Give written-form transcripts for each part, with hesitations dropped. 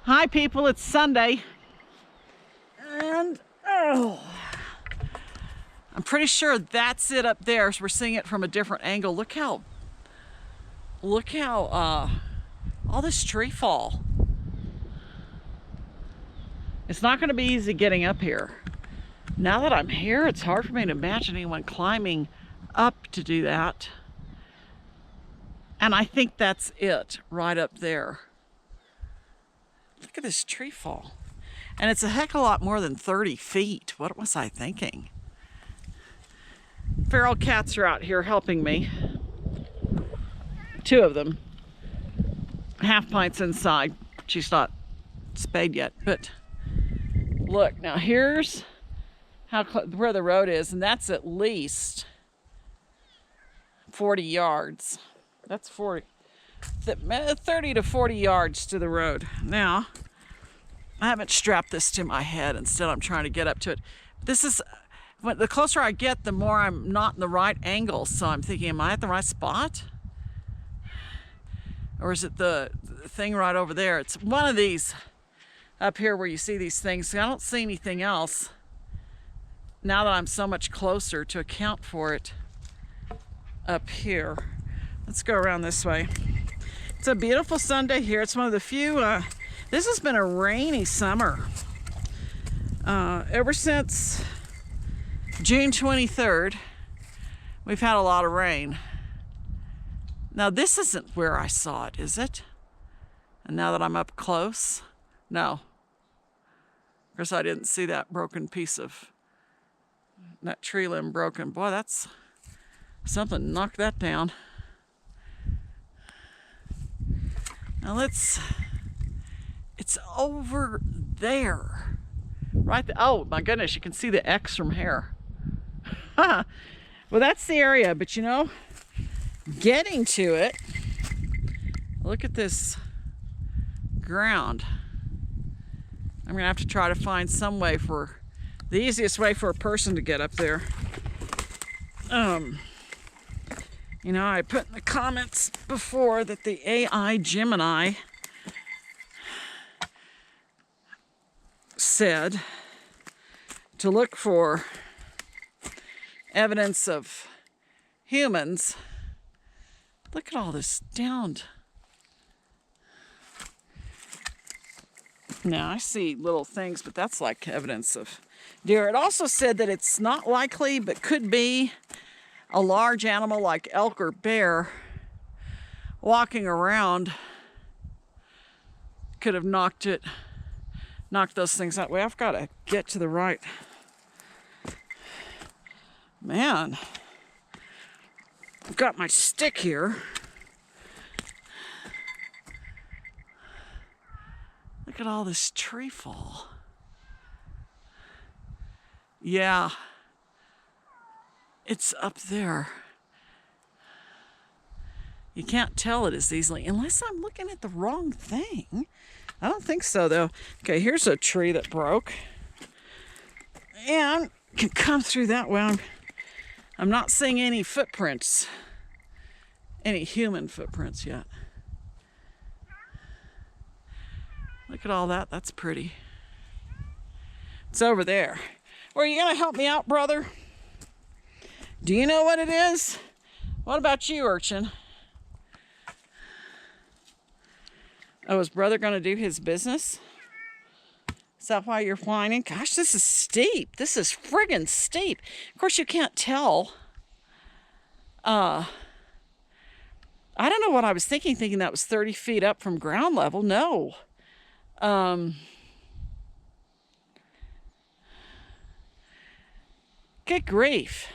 Hi people, it's Sunday. And I'm pretty sure that's it up there. So we're seeing it from a different angle. Look how all this tree fall. It's not going to be easy getting up here. Now that I'm here, it's hard for me to imagine anyone climbing up to do that. And I think that's it right up there. Look at this tree fall. And it's a heck of a lot more than 30 feet. What was I thinking? Feral cats are out here helping me. 2 of them. Half Pint's inside. She's not spayed yet, but look, now here's where the road is, and that's at least 40 yards. That's 30 to 40 yards to the road. Now, I haven't strapped this to my head. Instead, I'm trying to get up to it. This is, the closer I get, the more I'm not in the right angle. So I'm thinking, am I at the right spot? Or is it the thing right over there? It's one of these up here where you see these things. I don't see anything else now that I'm so much closer to account for it up here. Let's go around this way. It's a beautiful Sunday here. It's one of the few, this has been a rainy summer. Ever since June 23rd, we've had a lot of rain. Now this isn't where I saw it, is it? And now that I'm up close, no. Of course, I didn't see that broken piece of, that tree limb broken. Boy, that's something, knocked that down. Now it's over there. Right there. Oh my goodness, you can see the X from here. Well, that's the area, but you know, getting to it, look at this ground. I'm gonna have to try to find some way for, the easiest way for a person to get up there. You know, I put in the comments before that the AI Gemini said to look for evidence of humans. Look at all this downed. Now I see little things, but that's like evidence of deer. It also said that it's not likely, but could be a large animal like elk or bear walking around could have knocked those things that way. I've got to get to the right. Man, I've got my stick here. Look at all this tree fall. Yeah. It's up there. You can't tell it as easily unless I'm looking at the wrong thing. I don't think so though. Okay, here's a tree that broke. And can come through that way. I'm not seeing any footprints. Any human footprints yet. Look at all that. That's pretty. It's over there. Well, are you gonna help me out, brother? Do you know what it is? What about you, urchin? Oh, is brother gonna do his business? Is that why you're whining? Gosh, this is steep. This is friggin' steep. Of course, you can't tell. I don't know what I was thinking that was 30 feet up from ground level. No. Good grief.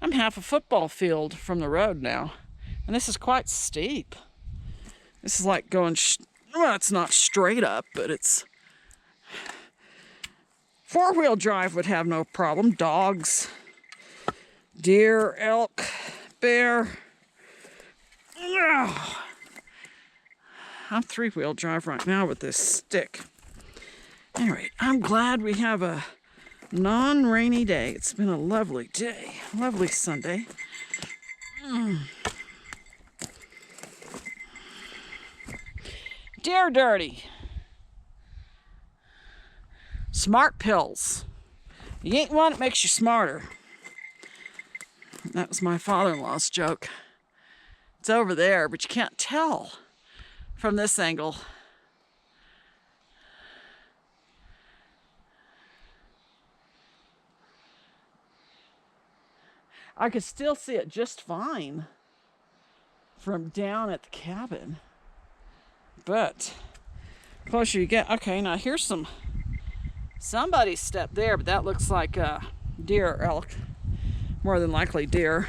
I'm half a football field from the road now, and this is quite steep. This is like going, well, it's not straight up, but it's, 4-wheel drive would have no problem. Dogs, deer, elk, bear. Ugh. I'm 3-wheel drive right now with this stick. Anyway, I'm glad we have a non-rainy day. It's been a lovely day, lovely Sunday. Deer dirty. Smart pills. You ain't one, it makes you smarter. That was my father-in-law's joke. It's over there, but you can't tell from this angle. I could still see it just fine from down at the cabin. But closer you get, okay, now here's somebody's step there, but that looks like deer or elk. More than likely deer.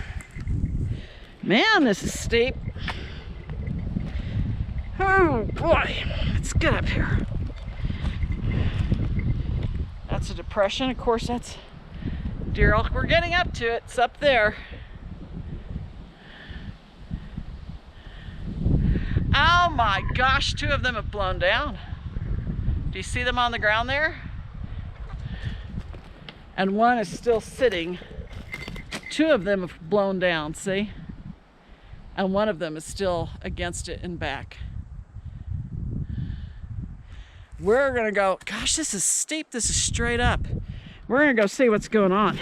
Man, this is steep. Oh boy, let's get up here. That's a depression. Of course, that's deer elk. We're getting up to it. It's up there. Oh my gosh, 2 of them have blown down. Do you see them on the ground there? And 1 is still sitting. 2 of them have blown down, see? And 1 of them is still against it and back. We're gonna go, gosh, this is steep, this is straight up. We're gonna go see what's going on.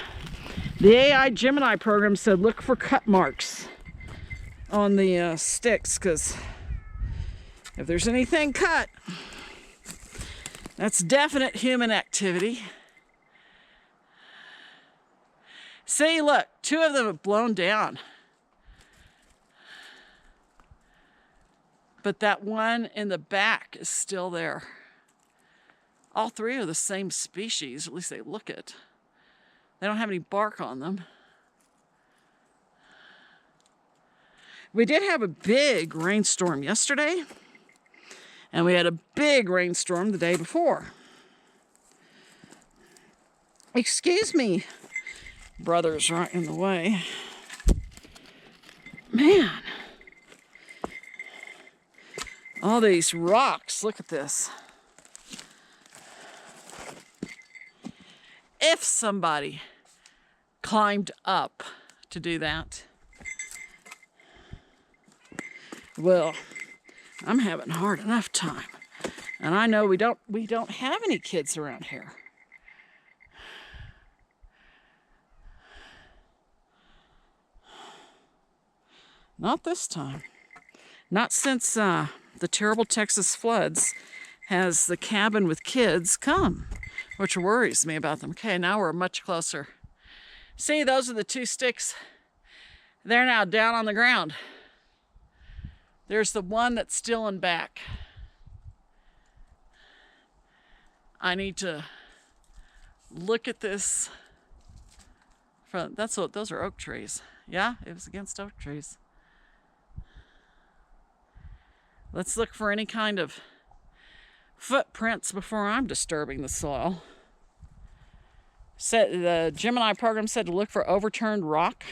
The AI Gemini program said look for cut marks on the sticks, because if there's anything cut, that's definite human activity. See, look, 2 of them have blown down. But that one in the back is still there. All 3 are the same species, at least they look it. They don't have any bark on them. We did have a big rainstorm yesterday, and we had a big rainstorm the day before. Excuse me, brother's right in the way. Man. All these rocks, look at this. If somebody climbed up to do that, well, I'm having a hard enough time. And I know we don't have any kids around here. Not this time. Not since the terrible Texas floods has the cabin with kids come, which worries me about them. Okay, now we're much closer. See, those are the 2 sticks. They're now down on the ground. There's the one that's still in back. I need to look at this. Those are oak trees. Yeah, it was against oak trees. Let's look for any kind of footprints before I'm disturbing the soil. The Gemini program said to look for overturned rock.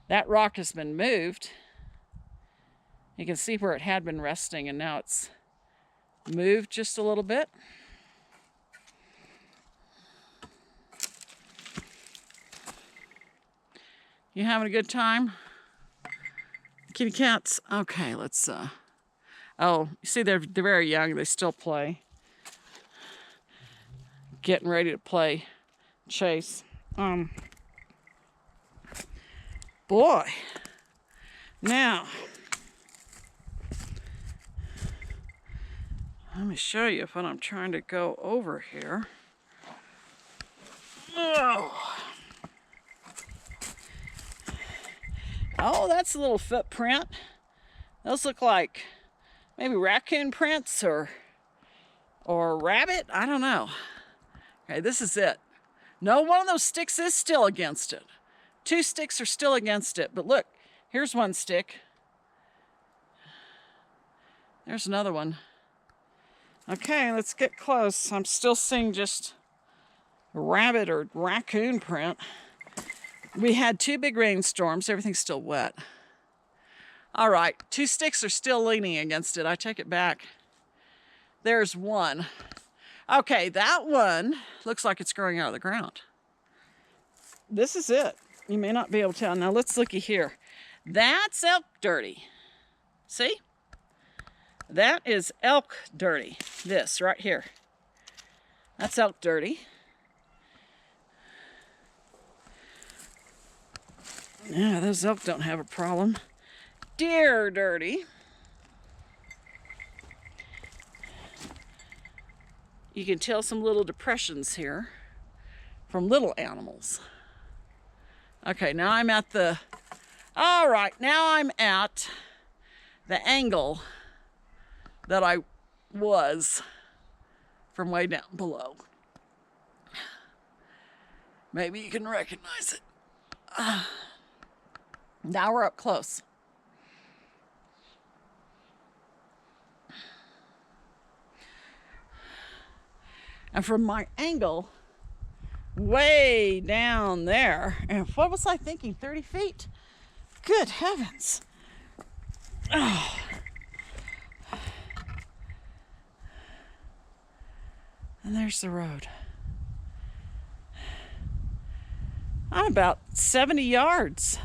That rock has been moved. You can see where it had been resting, and now it's moved just a little bit. You having a good time? Kitty cats? Okay, let's, oh, you see they're very young, they still play. Getting ready to play chase. Boy. Now, let me show you what I'm trying to go over here. Oh, that's a little footprint. Those look like maybe raccoon prints or rabbit. I don't know. Okay, this is it. No, one of those sticks is still against it. 2 sticks are still against it. But look, here's 1 stick. There's another one. Okay, let's get close. I'm still seeing just a rabbit or raccoon print. We had 2 big rainstorms. Everything's still wet. All right, 2 sticks are still leaning against it. I take it back. There's 1. Okay, that one looks like it's growing out of the ground. This is it. You may not be able to tell. Now let's looky here. That's elk dirty. See? That is elk dirty. This right here. That's elk dirty. Yeah, those elk don't have a problem. Deer dirty. You can tell some little depressions here from little animals. Okay, now I'm at the, all right, now I'm at the angle that I was from way down below. Maybe you can recognize it. Now we're up close. And from my angle, way down there, and what was I thinking, 30 feet? Good heavens. Oh. And there's the road. I'm about 70 yards.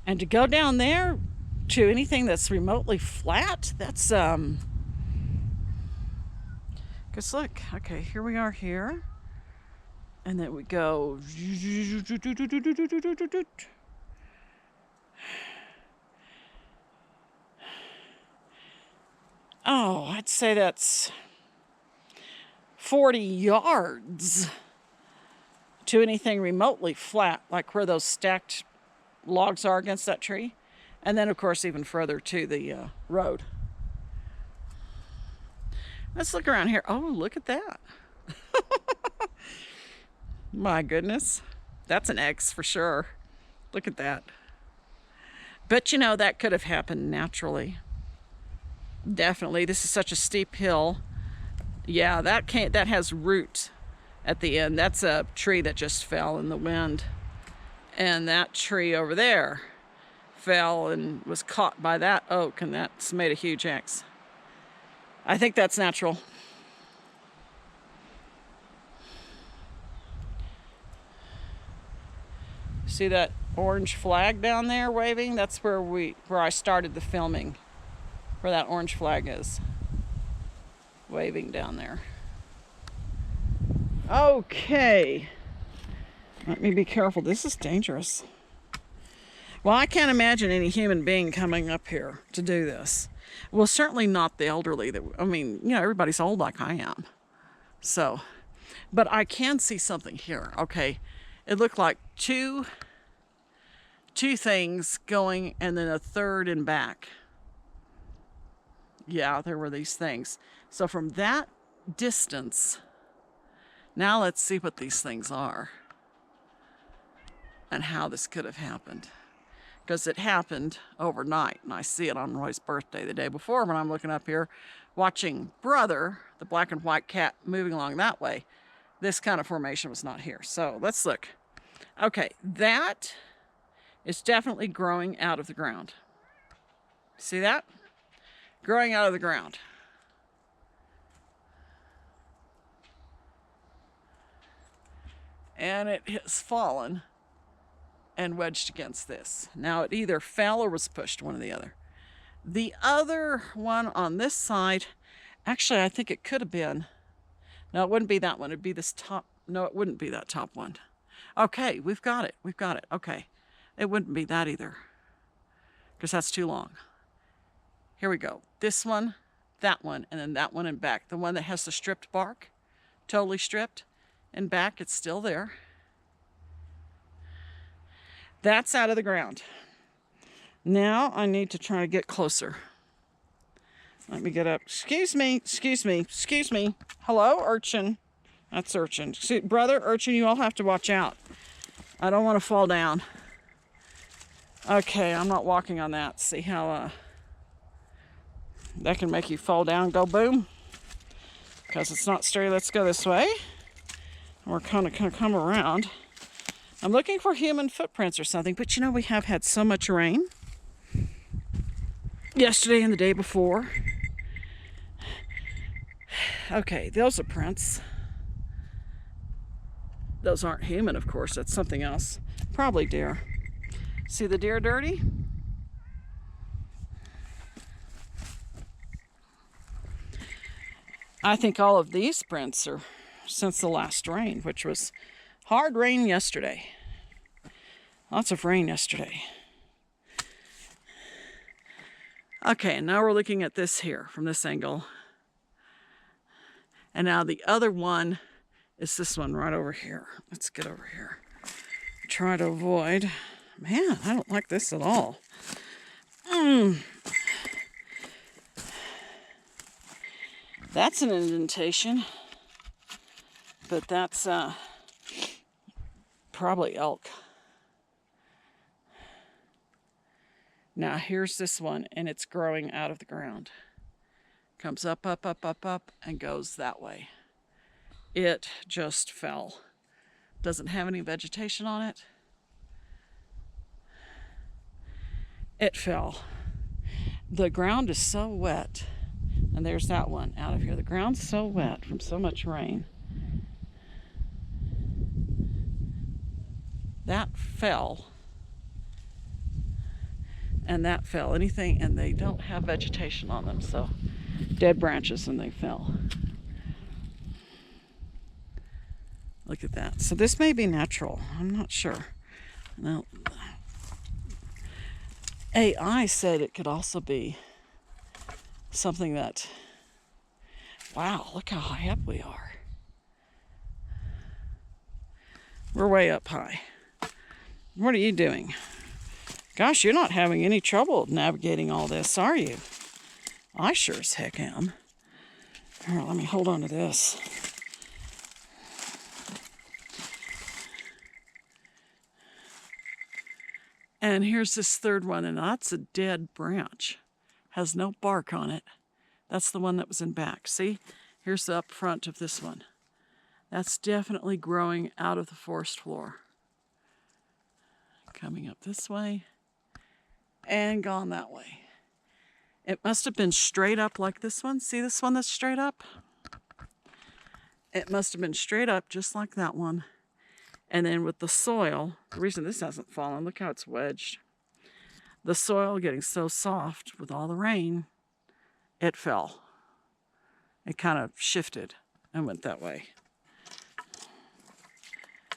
And to go down there to anything that's remotely flat, that's, because look, okay, here we are here. And then we go. Oh, I'd say that's 40 yards to anything remotely flat, like where those stacked logs are against that tree. And then, of course, even further to the road. Let's look around here. Oh, look at that. My goodness. That's an X for sure. Look at that. But you know, that could have happened naturally. Definitely. This is such a steep hill. Yeah, that has root at the end. That's a tree that just fell in the wind. And that tree over there fell and was caught by that oak, and that's made a huge X. I think that's natural. See that orange flag down there waving? That's where I started the filming. Where that orange flag is. Waving down there. Okay. Let me be careful. This is dangerous. Well, I can't imagine any human being coming up here to do this. Well, certainly not the elderly. I mean, you know, everybody's old like I am. So, but I can see something here. Okay. It looked like two things going and then a third and back. Yeah, there were these things. So from that distance, now let's see what these things are and how this could have happened. Because it happened overnight, and I see it on Roy's birthday the day before when I'm looking up here watching Brother, the black and white cat, moving along that way. This kind of formation was not here. So let's look. Okay, that is definitely growing out of the ground. See that? Growing out of the ground. And it has fallen and wedged against this. Now it either fell or was pushed, one or the other. The other one on this side, actually I think it could have been, no, it wouldn't be that one, it'd be this top, no, it wouldn't be that top one. Okay, we've got it, okay. It wouldn't be that either, because that's too long. Here we go, this one, that one, and then that one and back. The one that has the stripped bark, totally stripped, and back, it's still there. That's out of the ground. Now I need to try to get closer. Let me get up. Excuse me. Hello, urchin. That's urchin. See, Brother, urchin, you all have to watch out. I don't want to fall down. Okay, I'm not walking on that. See how that can make you fall down, go boom. Because it's not sturdy. Let's go this way. We're kind of going to come around. I'm looking for human footprints or something, but you know, we have had so much rain. Yesterday and the day before. Okay, those are prints. Those aren't human, of course. That's something else. Probably deer. See the deer dirty? I think all of these prints are since the last rain, which was hard rain yesterday. Lots of rain yesterday. Okay, and now we're looking at this here from this angle. And now the other one is this one right over here. Let's get over here. Try to avoid. Man, I don't like this at all. That's an indentation, but that's probably elk. Now here's this one, and it's growing out of the ground. Comes up, up, up, up, up, and goes that way. It just fell. Doesn't have any vegetation on it. It fell. The ground is so wet. And there's that one out of here. The ground's so wet from so much rain. That fell. And that fell. Anything, and they don't have vegetation on them, so dead branches and they fell. Look at that. So this may be natural. I'm not sure. No. AI said it could also be something that, wow, look how high up we are. We're way up high. What are you doing? Gosh, you're not having any trouble navigating all this, are you? I sure as heck am. All right, let me hold on to this. And here's this third one, and that's a dead branch. Has no bark on it. That's the one that was in back. See? Here's the up front of this one. That's definitely growing out of the forest floor. Coming up this way and gone that way. It must have been straight up like this one. See this one that's straight up? It must have been straight up just like that one. And then with the soil, the reason this hasn't fallen, look how it's wedged. The soil getting so soft with all the rain, it fell. It kind of shifted and went that way.